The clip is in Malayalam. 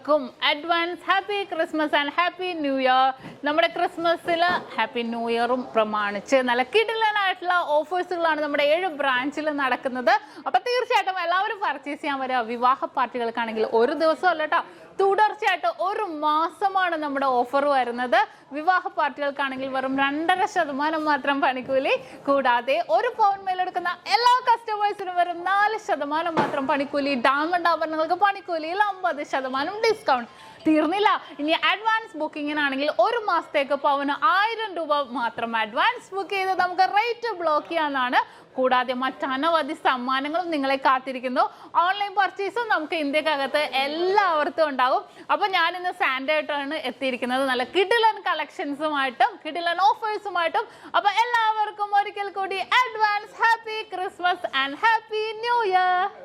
എല്ലാവർക്കും advance happy Christmas and happy new year. നമ്മുടെ ക്രിസ്മസിൽ ഹാപ്പി ന്യൂ ഇയറും പ്രമാണിച്ച് നല്ല കിടിലനായിട്ടുള്ള ഓഫേഴ്സുകളാണ് നമ്മുടെ 7 ബ്രാഞ്ചിൽ നടക്കുന്നത്. അപ്പോൾ തീർച്ചയായിട്ടും എല്ലാവരും പർച്ചേസ് ചെയ്യാൻ വരിക. വിവാഹ പാർട്ടികൾക്കാണെങ്കിൽ ഒരു ദിവസം അല്ല കേട്ടോ, തുടർച്ചയായിട്ട് ഒരു മാസമാണ് നമ്മുടെ ഓഫർ വരുന്നത്. വിവാഹ പാർട്ടികൾക്കാണെങ്കിൽ വെറും 2.5% മാത്രം പണിക്കൂലി, കൂടാതെ ഒരു പവൻ മേലെടുക്കുന്ന എല്ലാ കസ്റ്റമേഴ്സിനും വെറും 4% മാത്രം പണിക്കൂലി. ഡയമണ്ട് ആഭരണങ്ങൾക്ക് പണിക്കൂലിയിൽ 50% ഡിസ്കൗണ്ട്. തീർന്നില്ല, ഇനി അഡ്വാൻസ് ബുക്കിങ്ങിനാണെങ്കിൽ ഒരു മാസത്തേക്ക് പവന് 1000 രൂപ മാത്രം അഡ്വാൻസ് ബുക്ക് ചെയ്ത് നമുക്ക് റേറ്റ് ബ്ലോക്ക് ചെയ്യാനാണ്. കൂടാതെ മറ്റനവധി സമ്മാനങ്ങളും നിങ്ങളെ കാത്തിരിക്കുന്നു. ഓൺലൈൻ പർച്ചേസും നമുക്ക് ഇന്ത്യക്കകത്ത് എല്ലാവർക്കും ഉണ്ടാകും. അപ്പോൾ ഞാൻ ഇന്ന് സാൻഡേ ആയിട്ടാണ് എത്തിയിരിക്കുന്നത്, നല്ല കിടിലൻ കളക്ഷൻസുമായിട്ടും കിടിലൻ ഓഫേഴ്സുമായിട്ടും. അപ്പോൾ എല്ലാവർക്കും ഒരിക്കൽ കൂടി advance happy Christmas and happy new year.